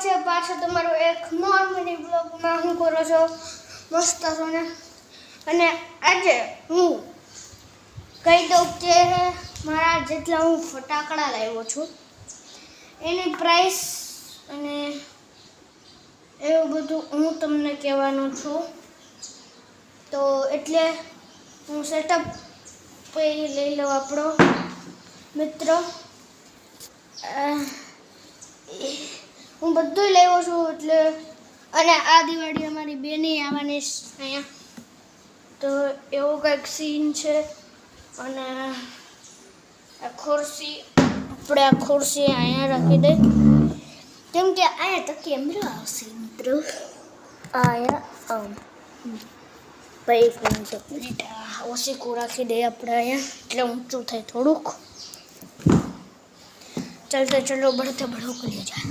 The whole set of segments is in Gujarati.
છે પાછો તમારો એક નોર્મલી બ્લોગમાં. હું કરો છો? મસ્ત છો ને? અને આજે હું કહી દઉં કે મારા જેટલા હું ફટાકડા લાવ્યો છું એની પ્રાઇસ અને એવું બધું હું તમને કહેવાનું છું. તો એટલે હું સેટઅપ લઈ લઉં આપણો મિત્ર. હું બધું લાવ્યો છું એટલે. અને આ દિવાળી અમારી બેની આવવાની અહીંયા, તો એવો કંઈક સીન છે. અને આ ખુરશી આપણે આ ખુરશી અહીંયા રાખી દઈ, કેમ કે અહીંયા તો કેમેરો આવશે મિત્રો. અહીંયા આમ ભાઈ ઓશીકું રાખી દઈએ આપણે અહીંયા, એટલે ઊંચું થાય થોડુંક. चलते चलो बढ़ते बढ़ो कर जाए.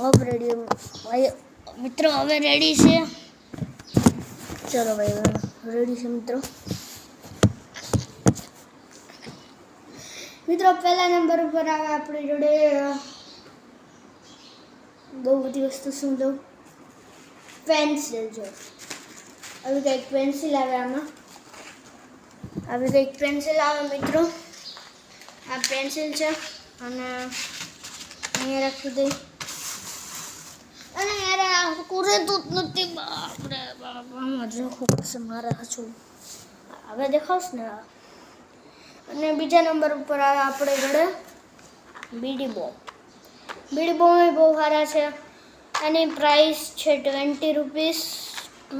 अब रेडी भाई मित्रों, હવે રેડી છે. ચલો ભાઈ રેડી છે મિત્રો. મિત્રો પહેલા નંબર ઉપર આવે આપણી જોડે બહુ બધી વસ્તુ. શું દઉં? પેન્સિલ. જો આવી કંઈક પેન્સિલ આવે આમાં, આવી કંઈક પેન્સિલ આવે મિત્રો. આ પેન્સિલ છે અને અહીંયા રાખી દઈ. અને યાર આ કુરે દૂધ નથી. બાપરે બાપા જોખું છે મારા હસું. હવે દેખાવશ ને. અને બીજા નંબર ઉપર આવે આપણે જોડે બીડી બોમ્બ. બીડી બોમ્બ બહુ સારા છે. એની પ્રાઇસ છે 20 રૂપીસ.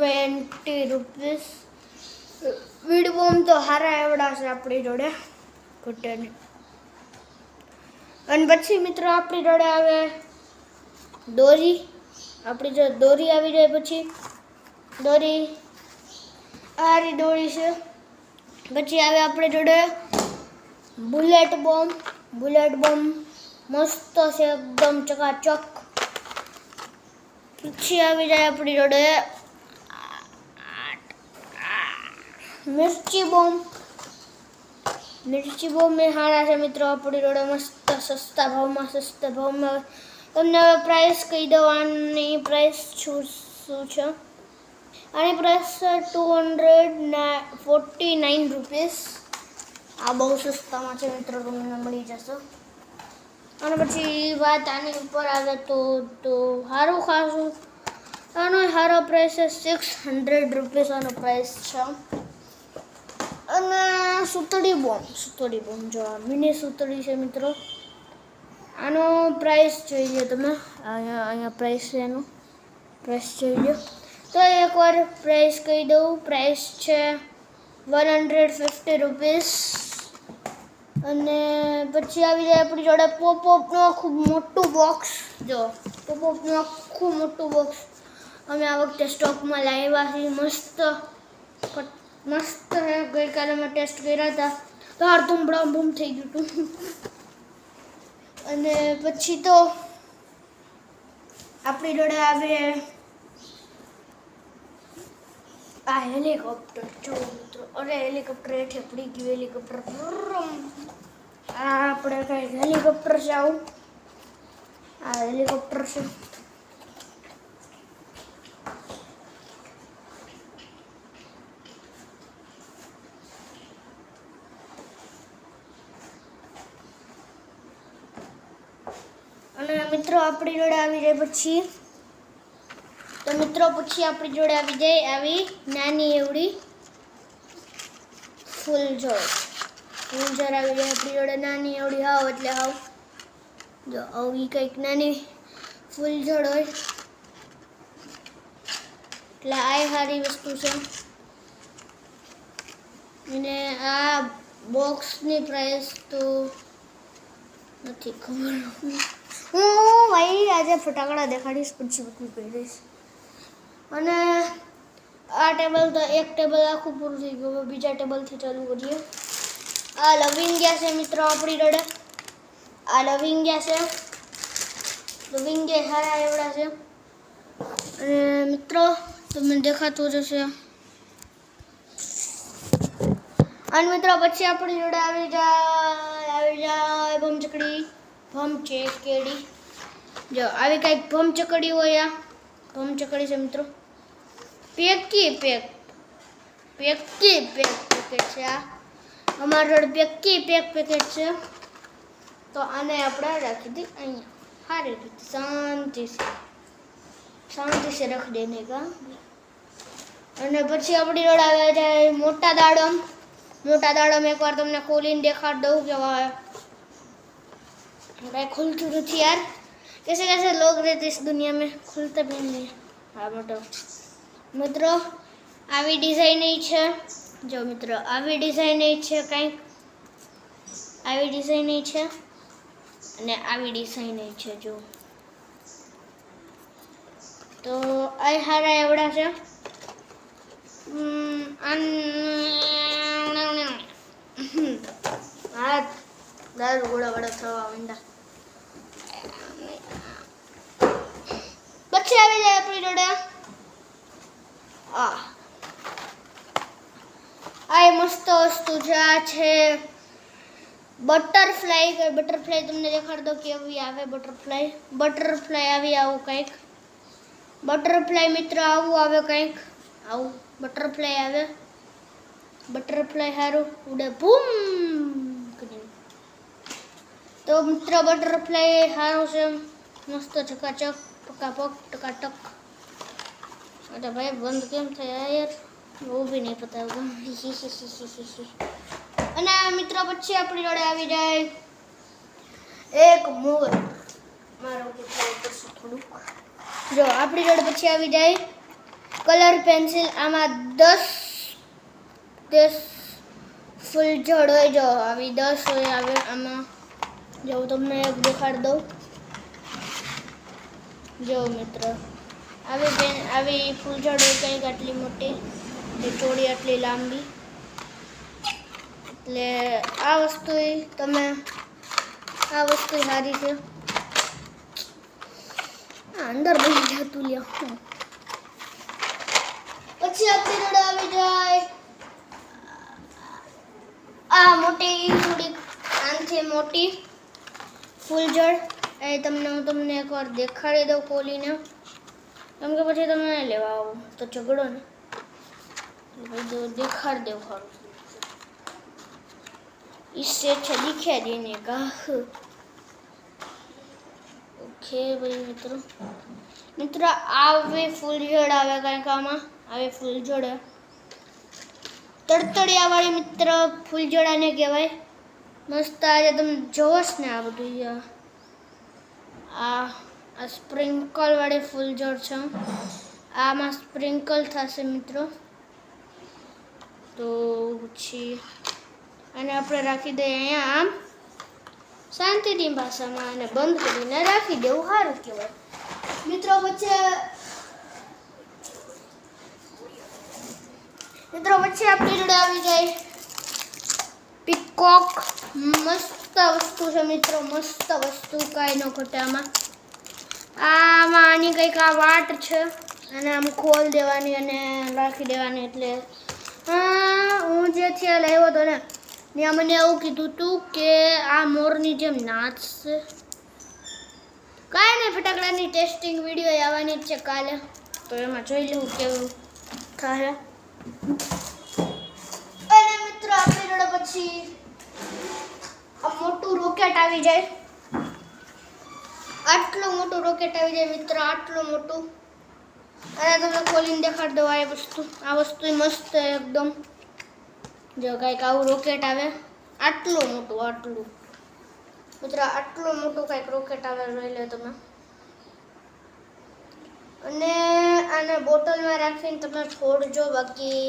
20 રૂપીસ. બીડી બોમ્બ તો સારા એવડા છે આપણી જોડે ઘટેની. અને પછી મિત્રો આપણી જોડે આવે દોરી. આપણી જો દોરી આવી જાય પછી દોરી આરી દોરી છે. પછી આવે આપણી જોડે બુલેટ બોમ્બ. બુલેટ બોમ્બ મસ્ત છે એકદમ ચકાચક. પછી આવી જાય આપણી જોડે મિર્ચી બોમ્બ. મિર્ચી બોમ્બ એ સારા છે મિત્રો આપણી જોડે મસ્ત સસ્તા ભાવમાં. તમને હવે પ્રાઇસ કહી દઉં. આની પ્રાઇસ શું છે? આની પ્રાઇસ 249 રૂપીસ. આ બહુ સસ્તામાં છે મિત્રો, તમને મળી જશે. અને પછી વાત આની ઉપર આવે તો સારું ખાસું આનો સારો પ્રાઇસ છે 600 રૂપીસ આનો પ્રાઇસ છે. અને સુતળી બોમ્બ જો આ મિની સુતળી છે મિત્રો. આનો પ્રાઇસ જોઈએ તમે. અહીંયા પ્રાઇસ છે એનો. પ્રાઇસ જોઈએ તો એકવાર પ્રાઇસ કહી દઉં. પ્રાઇસ છે 150 રૂપીસ. અને પછી આવી જાય આપણી જોડે પોપઅપનું આખું મોટું બોક્સ. જો પોપઅપનું આખું મોટું બોક્સ અમે આ વખતે સ્ટોકમાં લાવ્યા છીએ. મસ્ત છે. ગઈકાલે મેં ટેસ્ટ કર્યા હતા તો અડધું બૂમ થઈ ગયું હતું. અને પછી તો આપણી જોડે આવે આ હેલિકોપ્ટર. જો મિત્રો, અરે હેલિકોપ્ટર હેઠે પડી ગયું. હેલિકોપ્ટર આ આપણે કઈ હેલિકોપ્ટર છે આવું. આ હેલિકોપ્ટર છે. અને મિત્રો આપણી જોડે આવી જાય પછી આપણી જોડે આવી જાય આવી નાની એવડી ફૂલઝર આવી જાય આપણી જોડે. નાની એવડી હાવ એટલે હાવ જો આવી કંઈક નાની ફૂલઝર હોય એટલે આ સારી વસ્તુ છે. અને આ બોક્સની પ્રાઇસ તો નથી ખબર. હું ભાઈ આજે ફટાકડા દેખાડીશ પછી બધું કહી દઈશ. અને આ ટેબલ તો એક ટેબલ આખું પૂરું થઈ ગયું. બીજા ટેબલથી ચાલુ કરીએ. આ લવિંગિયા છે મિત્રો આપણી જોડે. આ લવિંગિયા છે. લવિંગિયા સારા એવડા છે. અને મિત્રો તમને દેખાતું જશે. અને મિત્રો પછી આપણી જોડે આવી જાય બમ ચકડી. બમ ચેકેડી. જો આવી કંઈક ભમચકડી હોય. આ ભમચકડી છે મિત્રો. પેકી પેક પેકેટ છે. આ અમારો પેકી પેક પેકેટ છે. તો આને આપણે રાખી દી અહીંયા સારી રીતે શાંતિ से रख देने का. અને પછી આપણી જોડે આવે જાય મોટા દાડમ. મોટા દાડમ એકવાર તમને ખોલીને દેખાડ દઉં કે भाई खुलती नहीं यार. कैसे कैसे लोग रहते इस दुनिया में, खुलते भी नहीं. हाँ मोटो મિત્રો આવી ડિઝાઇન છે. જો મિત્રો આવી ડિઝાઇન છે કંઈક. આવી ડિઝાઇન છે અને આવી ડિઝાઇન છે. જો તો આ હારા એવડા છે. હા દારૂ ગોળા વડા થવા માંડા. પછી આવી જાય આપણી જોડે આ મસ્ત વસ્તુ છે. આ છે બટરફ્લાય. બટરફ્લાય તમને દેખાડ દો કેવી આવે. બટરફ્લાય આવી આવું કંઈક. બટરફ્લાય મિત્ર આવું આવે કંઈક. આવું બટરફ્લાય આવે. બટરફ્લાય સારું ઉડે બૂમ. તો મિત્ર બટરફ્લાય સારું છે. મસ્ત ચકાચક પકાપક ટકાટક. અરે ભાઈ બંધ કેમ થયા યાર, वो भी नहीं पता होगा. અને મિત્ર પછી આપણી જોડે આવી જાય એક મોર. મારો કે થોડુંક જો આપણી જોડે પછી આવી જાય કલર પેન્સિલ. આમાં 10 ફૂલઝડ હોય. જો આવી 10 હોય આવે આમાં. જો તમને એક દેખાડ દઉં. જો મિત્ર આવી ફૂલઝડ હોય કંઈક આટલી મોટી ને ચોડી આટલી લાંબી. એટલે આ વસ્તુ તમે આ વસ્તુ સારી છે. અંદર બની જતું લ્યો. પછી આપણી જોડે આવી જાય આ મોટી થોડીક આનથી મોટી ફૂલઝડ. એ તમને એકવાર દેખાડી દઉં ખોલીને, કેમ કે પછી તમે લેવા આવો તો ઝઘડો ને. भाई देखाड़ दो खરું. इससे अच्छा दिखा देने का. ओके भाई मित्र આવે ફૂલઝડ આવે કંઈક આમાં. આવે ફૂલઝડ તડતડિયા વાળી મિત્ર ફૂલઝડ આને કહેવાય. મસ્ત આજે તમે જોવો જ ને આ બધું. આ સ્પ્રિંકલ વાળી ફૂલઝડ છે. આમાં સ્પ્રિંકલ થશે મિત્રો. તો પછી અને આપણે રાખી દઈએ અહીંયા આમ શાંતિની ભાષામાં અને બંધ કરીને રાખી દેવું સારું કહેવાય મિત્રો. પછી આપણી જોડે આવી જાય પીકોક. મસ્ત વસ્તુ છે મિત્રો, મસ્ત વસ્તુ. કાંઈ ન ઘટે આમાં. આની કંઈક આ વાટ છે અને આમ ખોલ દેવાની અને રાખી દેવાની. એટલે હું જે ત્યાં લાવ્યો હતો ને ત્યાં મને એવું કીધું હતું કે આ મોરની જેમ નાચશે. કાંઈ નહીં, ફટાકડાની ટેસ્ટિંગ વિડીયો આવવાની જ છે કાલે, તો એમાં જોઈ લઉં કેવું થાય. અને મિત્રો આપણી જોડે પછી આ મોટું રોકેટ આવી જાય. આટલું મોટું રોકેટ આવી જાય મિત્ર, આટલું મોટું. અને તમને ખોલીને દેખાડ દો આ વસ્તુ મસ્ત એકદમ. જો કંઈક આવું રોકેટ આવે. આટલું મોટું મિત્ર, આટલું મોટું કંઈક રોકેટ આવે. જોઈ લો તમે. અને આને બોટલમાં રાખીને તમે ફોડજો, બાકી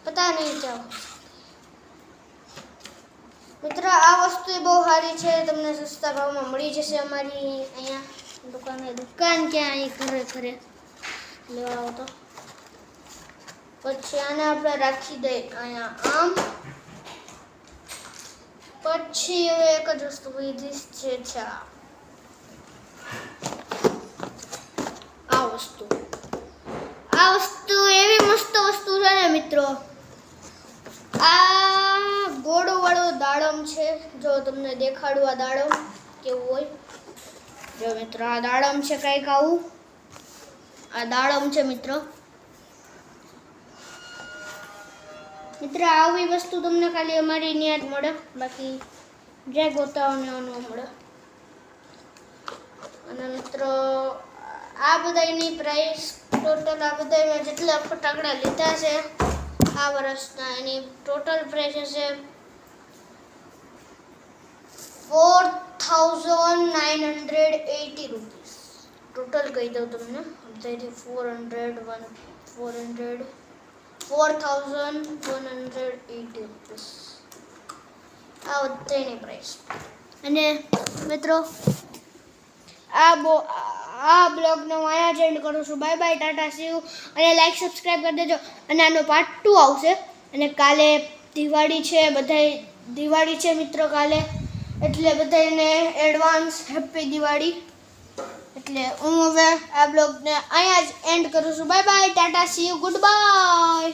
પતા નહીં જાઓ. મિત્ર આ વસ્તુ બહુ સારી છે, તમને સસ્તા ભાવમાં મળી જશે અમારી અહીંયા દુકાન ક્યાં અહીં ઘરે લેવા આવો તો. પછી આને આપણે રાખી દઈએ અહીંયા આમ. પછી હવે એક જ વસ્તુ બીજી છે આ વસ્તુ એવી મસ્ત વસ્તુ છે ને મિત્રો. આ ગોળ વાળો દાડમ છે. જો તમને દેખાડવા દાડમ કેવું હોય. જો મિત્રો આ દાડમ છે કંઈક આવું, આ દાડમ છે મિત્રો. આવી વસ્તુ તમને ખાલી અમારી ત્યાં જ મળે, બાકી જે ગોતાઓને ન મળે. અને મિત્રો આ બધાની પ્રાઇસ ટોટલ, આ બધા જેટલા ફટાકડા લીધા છે આ વર્ષના, એની ટોટલ પ્રાઇસ હશે 4,980 રૂપીસ. ટોટલ કહી દઉં તમને, 4,180 રૂપીસ આ બધાની પ્રાઇસ. અને મિત્રો આ બ્લોગને હું અહીંયા જ એન્ડ કરું છું. Bye bye, Tata, C you. અને લાઈક સબસ્ક્રાઈબ કરી દેજો. અને આનો પાર્ટ 2 આવશે. અને કાલે દિવાળી છે, બધાય દિવાળી છે મિત્રો કાલે, એટલે બધાને એડવાન્સ હેપી દિવાળી. એટલે હું હવે આ બ્લોગને અહીંયા જ એન્ડ કરું છું. Bye bye, Tata, C you, good bye.